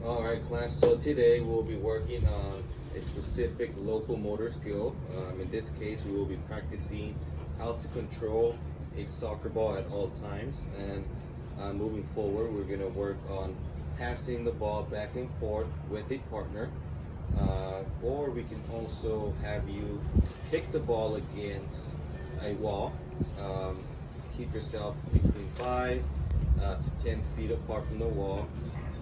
Alright class, so today we'll be working on a specific local motor skill. In this case we will be practicing how to control a soccer ball at all times, and moving forward we're going to work on passing the ball back and forth with a partner, or we can also have you kick the ball against a wall. Keep yourself between 5 to 10 feet apart from the wall.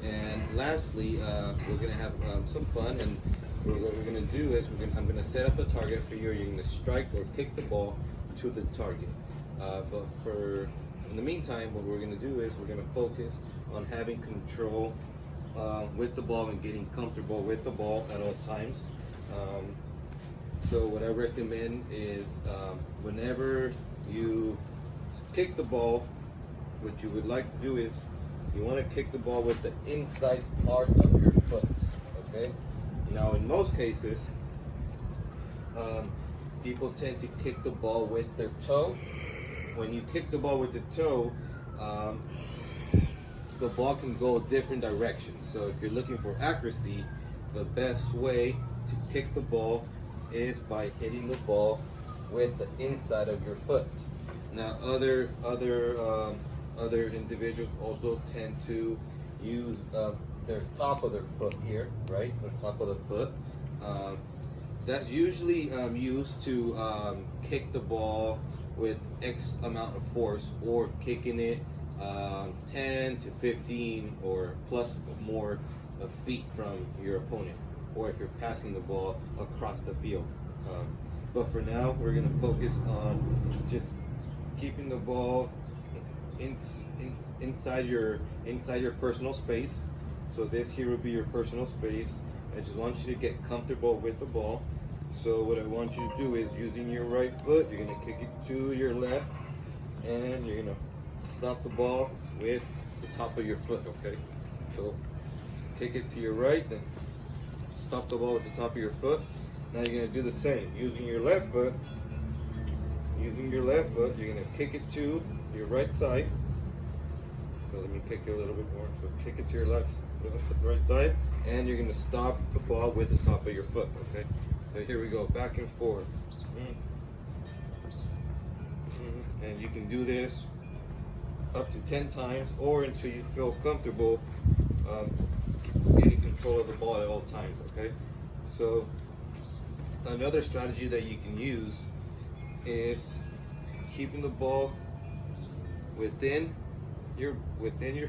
And lastly, we're going to have some fun, and what we're going to do is I'm going to set up a target for you. You're going to strike or kick the ball to the target. But in the meantime, what we're going to do is we're going to focus on having control with the ball and getting comfortable with the ball at all times. So what I recommend is whenever you kick the ball, what you would like to do is you want to kick the ball with the inside part of your foot. Okay. Now, in most cases, people tend to kick the ball with their toe. When you kick the ball with the toe, the ball can go different directions. So if you're looking for accuracy, the best way to kick the ball is by hitting the ball with the inside of your foot. Now, other individuals also tend to use their top of their foot here, right? The top of the foot. That's usually used to kick the ball with X amount of force, or kicking it 10 to 15 or plus more feet from your opponent, or if you're passing the ball across the field. But for now, we're going to focus on just keeping the ball inside your personal space. So this here will be your personal space. I just want you to get comfortable with the ball. So what I want you to do is, using your right foot, you're going to kick it to your left, and you're going to stop the ball with the top of your foot. Okay, so kick it to your right, then stop the ball with the top of your foot. Now you're going to do the same using your left foot. Using your left foot, you're going to kick it to your right side. So let me kick it a little bit more. So kick it to your right side, and you're going to stop the ball with the top of your foot. Okay, so here we go, back and forth. And you can do this up to 10 times, or until you feel comfortable getting control of the ball at all times. Okay, so another strategy that you can use is keeping the ball within your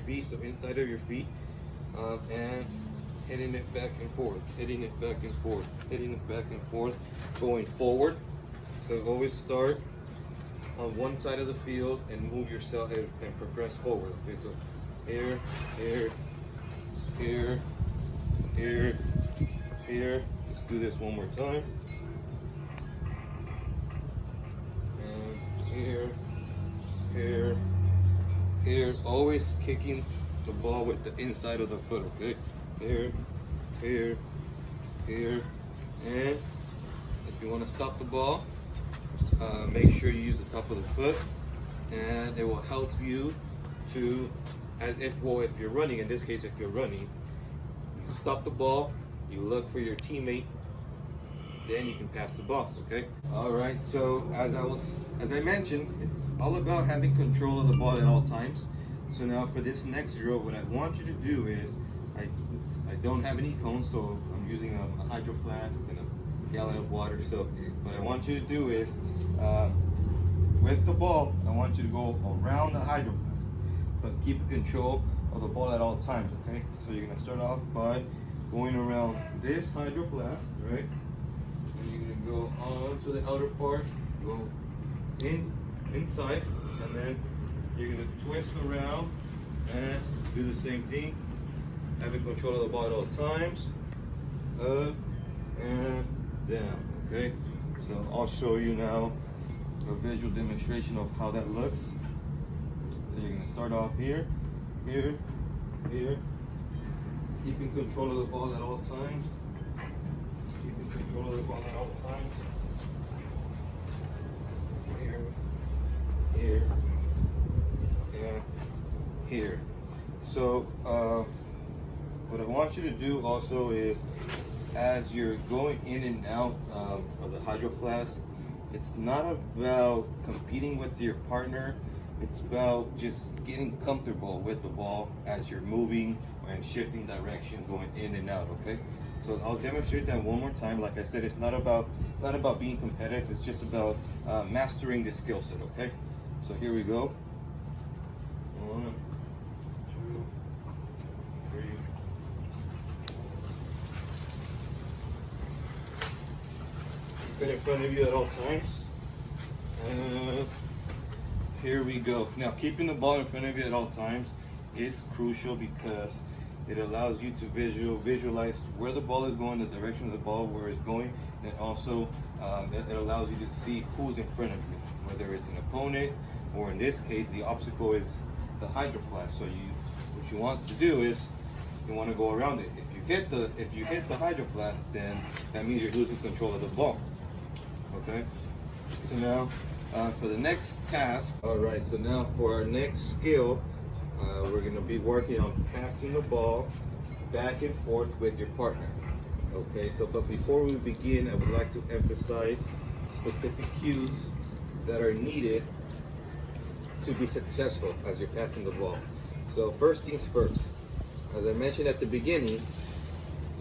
feet, so inside of your feet, and hitting it back and forth, hitting it back and forth, hitting it back and forth, going forward. So always start on one side of the field and move yourself and progress forward. Okay, so here, here, here, here, here. Let's do this one more time. Here, here, here. Always kicking the ball with the inside of the foot. Okay, here, here, here. And if you want to stop the ball, make sure you use the top of the foot, and it will help you to, if you're running, in this case, if you're running, you stop the ball, you look for your teammate, then you can pass the ball. Okay. All right. So as I mentioned, it's all about having control of the ball at all times. So now for this next drill, what I want you to do is, I don't have any cones, so I'm using a hydro flask and a gallon of water. So what I want you to do is, with the ball, I want you to go around the hydro flask, but keep control of the ball at all times. Okay. So you're gonna start off by going around this hydro flask, right? You're going to go on to the outer part, go inside, and then you're going to twist around and do the same thing, having control of the ball at all times, up and down. Okay, so I'll show you now a visual demonstration of how that looks. So you're going to start off here, here, here, keeping control of the ball at all times. Keeping control of the ball at all times. Here, here, and here. So what I want you to do also is, as you're going in and out of the hydro flask, it's not about competing with your partner. It's about just getting comfortable with the ball as you're moving and shifting direction, going in and out. Okay, so I'll demonstrate that one more time. Like I said, it's not about being competitive. It's just about mastering the skill set. Okay, so here we go. 1, 2, 3. Keep it in front of you at all times. Here we go. Now, keeping the ball in front of you at all times is crucial because it allows you to visualize where the ball is going, the direction of the ball, where it's going, and also it allows you to see who's in front of you, whether it's an opponent or, in this case, the obstacle is the hydro flask. So what you want to do is you want to go around it. If you hit the hydro flask, then that means you're losing control of the ball. Okay. So now for the next task, all right. So now for our next skill, we're going to be working on passing the ball back and forth with your partner. Okay. So, but before we begin, I would like to emphasize specific cues that are needed to be successful as you're passing the ball. So first things first, as I mentioned at the beginning,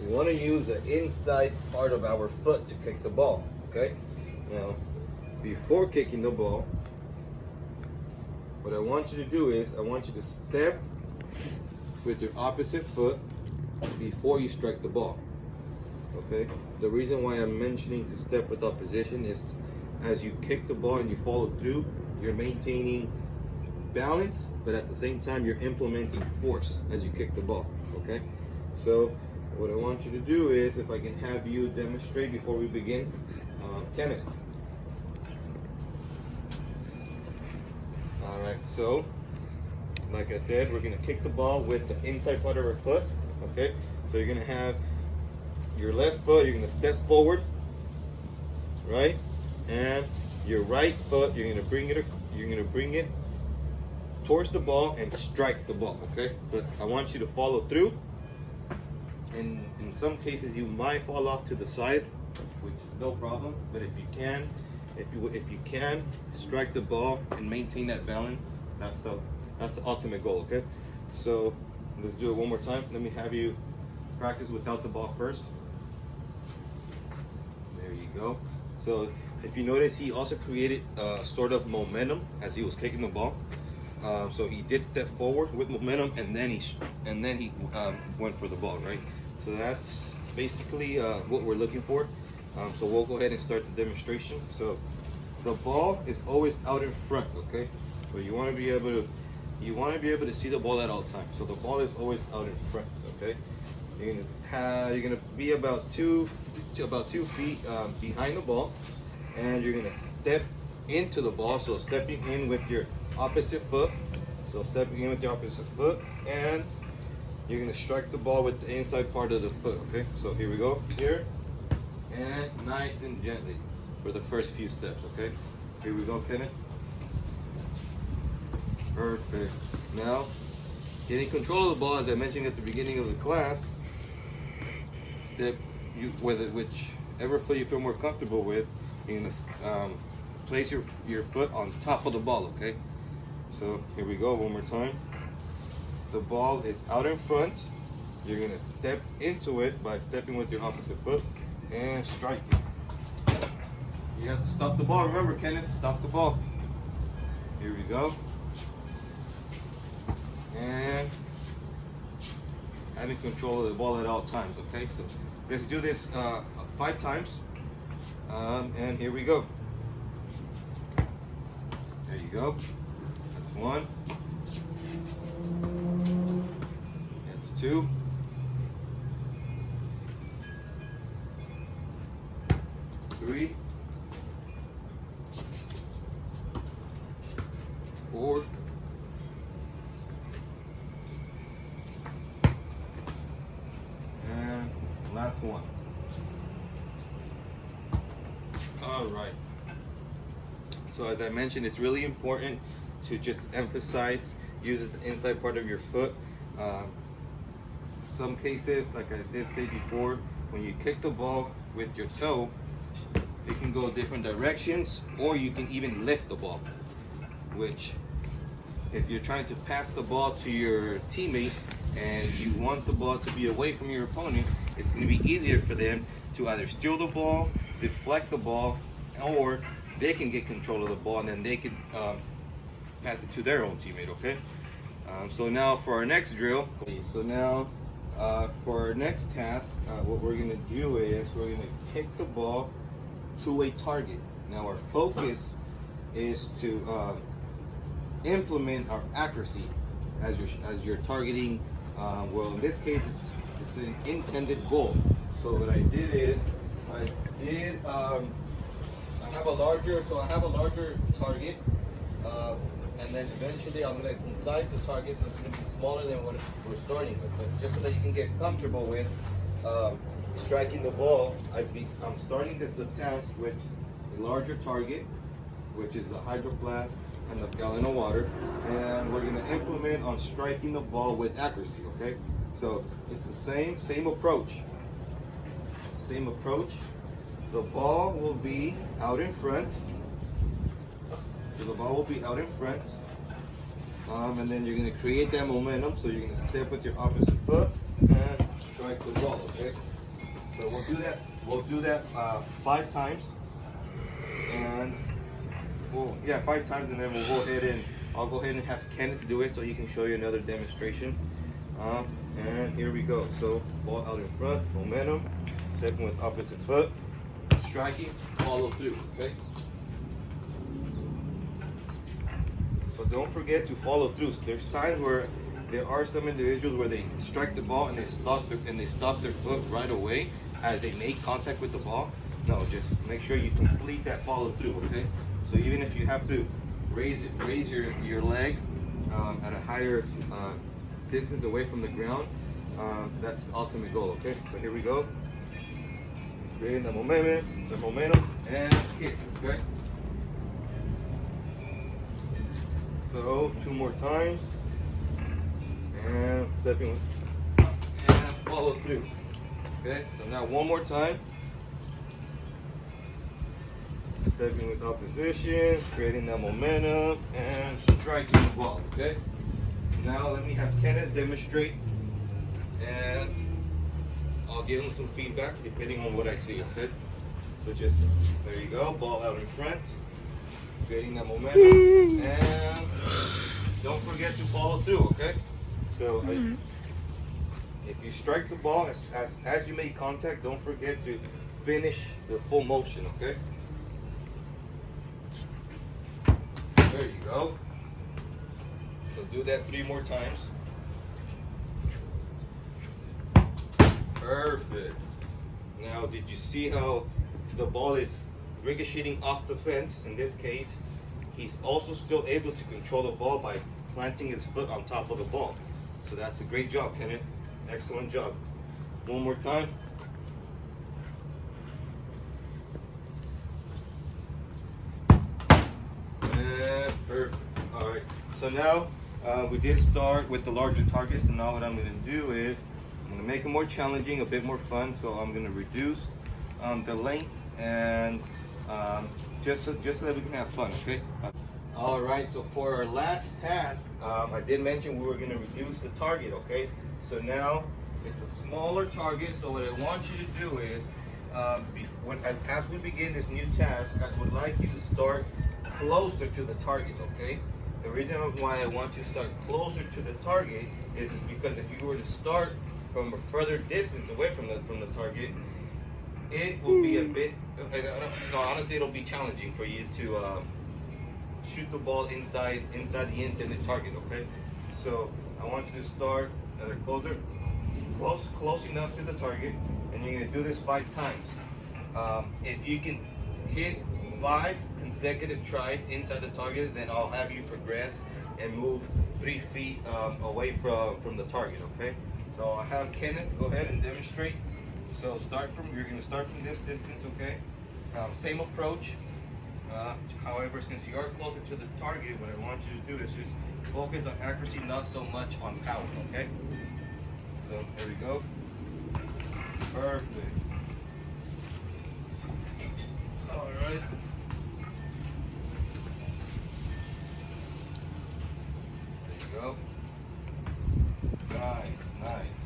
we want to use the inside part of our foot to kick the ball. Okay. Now, before kicking the ball, what I want you to do is I want you to step with your opposite foot before you strike the ball. Okay. The reason why I'm mentioning to step with opposition is as you kick the ball and you follow through, you're maintaining balance, but at the same time you're implementing force as you kick the ball. Okay. So what I want you to do is, if I can have you demonstrate before we begin, Kenneth. All right, so like I said, we're gonna kick the ball with the inside part of our foot. Okay, so you're gonna have your left foot, you're gonna step forward, right, and your right foot, you're gonna bring it towards the ball and strike the ball. Okay, but I want you to follow through. And in some cases, you might fall off to the side, which is no problem. But if you can strike the ball and maintain that balance, that's the ultimate goal. Okay, so let's do it one more time. Let me have you practice without the ball first. There you go. So if you notice, he also created sort of momentum as he was kicking the ball. So he did step forward with momentum, and then he went for the ball, right? So that's basically what we're looking for. So we'll go ahead and start the demonstration. So the ball is always out in front, okay? So you want to be able to see the ball at all times. So the ball is always out in front, okay? You're gonna be about 2 feet behind the ball, and you're gonna step into the ball. So stepping in with your opposite foot. So stepping in with your opposite foot, and you're gonna strike the ball with the inside part of the foot. Okay, so here we go. Here, and nice and gently for the first few steps. Okay, here we go, Kenneth. Perfect. Now, getting control of the ball, as I mentioned at the beginning of the class, whichever foot you feel more comfortable with, you're gonna place your foot on top of the ball. Okay. So here we go, one more time. The ball is out in front. You're gonna step into it by stepping with your opposite foot and striking. You have to stop the ball. Remember, Kenneth, stop the ball. Here we go. And having control of the ball at all times, okay? So let's do this 5 times. And here we go. There you go. That's 1. That's 2. 3. 4. 5. Last one. All right. So as I mentioned, it's really important to just emphasize using the inside part of your foot. some cases, like I did say before, when you kick the ball with your toe, it can go different directions, or you can even lift the ball, which if you're trying to pass the ball to your teammate and you want the ball to be away from your opponent, it's going to be easier for them to either steal the ball, deflect the ball, or they can get control of the ball and then they can pass it to their own teammate, okay? So now for our next drill, so now for our next task, what we're going to do is we're going to kick the ball to a target. Now our focus is to implement our accuracy as you're targeting. Well, in this case, it's an intended goal. So what I did is I have a larger target, and then eventually I'm going to concise the target so it's going to be smaller than what we're starting with. But just so that you can get comfortable with striking the ball, I'm starting the task with a larger target, which is the hydro flask and the gallon of water, and we're going to implement on striking the ball with accuracy, okay? So it's the same approach. The ball will be out in front. And then you're going to create that momentum. So you're going to step with your opposite foot and strike the ball, okay? So we'll do that 5 times. And 5 times, and then I'll go ahead and have Kenneth do it so he can show you another demonstration. And here we go. So ball out in front, momentum, stepping with opposite foot, striking, follow through, okay? So don't forget to follow through. So there's times where there are some individuals where they strike the ball and they stop their foot right away as they make contact with the ball. No, just make sure you complete that follow through, okay? So even if you have to raise your leg at a higher distance away from the ground, that's the ultimate goal, okay? So here we go. Creating the momentum, and kick, okay? So 2 more times, and stepping and follow through, okay? So now 1 more time. Stepping with opposition, creating that momentum, and striking the ball, okay? Now let me have Kenneth demonstrate, and I'll give him some feedback depending on what I see, okay? So just, there you go, ball out in front, creating that momentum, and don't forget to follow through, okay? So if you strike the ball, as you make contact, don't forget to finish the full motion, okay? There you go. So do that 3 more times. Perfect. Now, did you see how the ball is ricocheting off the fence? In this case, he's also still able to control the ball by planting his foot on top of the ball. So that's a great job, Kenneth. Excellent job. 1 more time. Perfect. All right. So now we did start with the larger targets, and now what I'm going to do is I'm going to make it more challenging, a bit more fun. So I'm going to reduce the length, and just so that we can have fun. Okay. All right. So for our last task, I did mention we were going to reduce the target. Okay. So now it's a smaller target. So what I want you to do is, as we begin this new task, I would like you to start closer to the target, okay? The reason why I want you to start closer to the target is because if you were to start from a further distance away from the target, it will be a bit, honestly, it'll be challenging for you to shoot the ball inside the intended target, okay? So I want you to start either close enough to the target, and you're gonna do this 5 times. If you can hit 5 consecutive tries inside the target, then I'll have you progress and move 3 feet away from the target, okay? So I'll have Kenneth go ahead and demonstrate. So you're gonna start from this distance, okay? Same approach. However, since you are closer to the target, what I want you to do is just focus on accuracy, not so much on power, okay? So There we go. Perfect. All right. There you go. Nice, nice.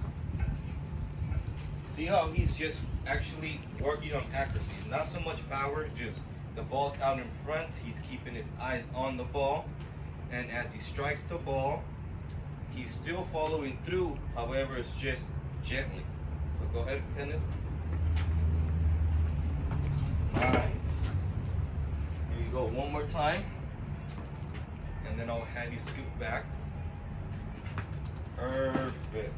See how he's just actually working on accuracy. Not so much power, just the ball's out in front. He's keeping his eyes on the ball. And as he strikes the ball, he's still following through. However, it's just gently. So go ahead and pin it. Nice. Here you go, one more time. And then I'll have you scoot back. Perfect.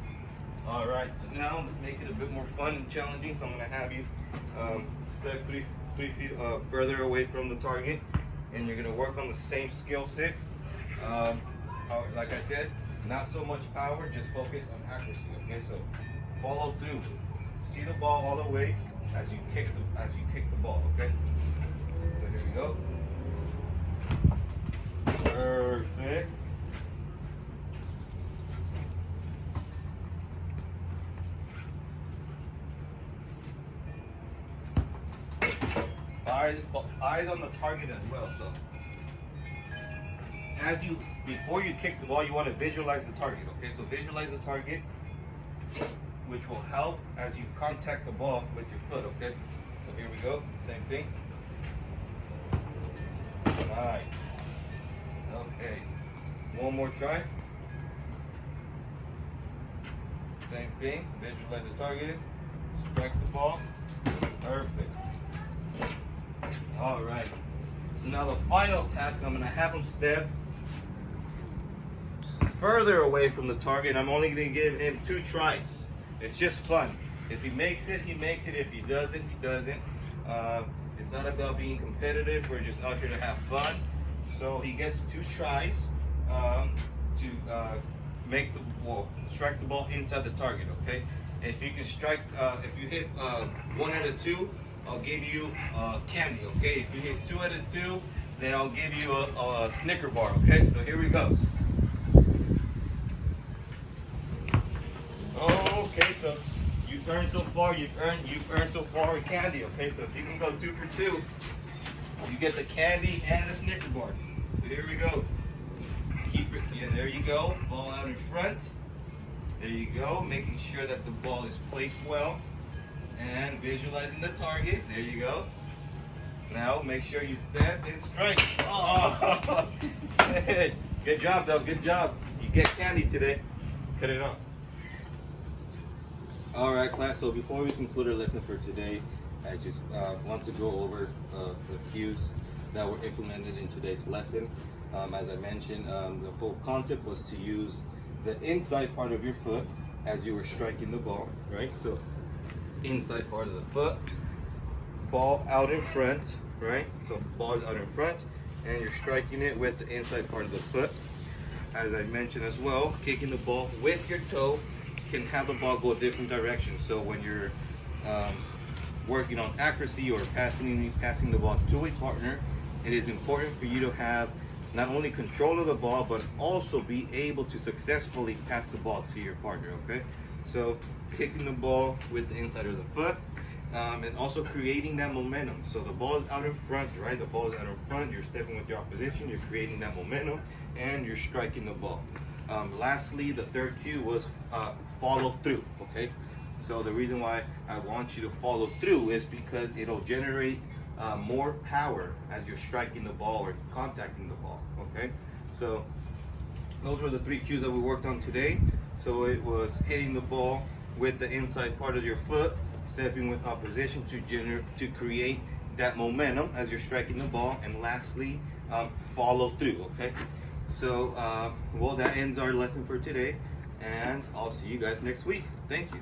All right, so now let's make it a bit more fun and challenging. So I'm gonna have you step three feet further away from the target, and you're gonna work on the same skill set. Like I said, not so much power, just focus on accuracy. Okay, so follow through. See the ball all the way as you kick the ball. Okay. So here we go. Perfect. Eyes on the target as well. So before you kick the ball, you want to visualize the target. Okay, so visualize the target, which will help as you contact the ball with your foot. Okay, so here we go. Same thing. Nice. Okay. One more try. Same thing. Visualize the target. Strike the ball. Perfect. All right. So now the final task, I'm gonna have him step further away from the target. I'm only gonna give him 2 tries. It's just fun. If he makes it, he makes it. If he doesn't, he doesn't. It's not about being competitive. We're just out here to have fun. So he gets 2 tries to make the ball, strike the ball inside the target. Okay. And if you can strike, if you hit 1 out of 2, I'll give you candy. Okay. If you hit 2 out of 2, then I'll give you a Snicker bar. Okay. So here we go. Okay. So you've earned so far. You've earned so far candy. Okay. So if you can go 2 for 2, you get the candy and the Snicker bar. So here we go. Keep it. Yeah, there you go. Ball out in front. There you go. Making sure that the ball is placed well. And visualizing the target. There you go. Now make sure you step and strike. Oh. Good job, though. Good job. You get candy today. Cut it off. All right, class. So before we conclude our lesson for today, I just want to go over the cues that were implemented in today's lesson. As I mentioned, the whole concept was to use the inside part of your foot as you were striking the ball, right? So inside part of the foot, ball out in front, right? So ball is out in front, and you're striking it with the inside part of the foot. As I mentioned as well, kicking the ball with your toe can have the ball go a different direction. So when you're working on accuracy or passing the ball to a partner, it is important for you to have not only control of the ball, but also be able to successfully pass the ball to your partner, okay? So kicking the ball with the inside of the foot, and also creating that momentum. So the ball is out in front, right? The ball is out in front, you're stepping with your opposition, you're creating that momentum, and you're striking the ball. Lastly, the third cue was follow through, okay? So the reason why I want you to follow through is because it'll generate more power as you're striking the ball or contacting the ball, okay? So those were the 3 cues that we worked on today. So it was hitting the ball with the inside part of your foot, stepping with opposition to create that momentum as you're striking the ball, and lastly, follow through, okay? So, well, that ends our lesson for today, and I'll see you guys next week. Thank you.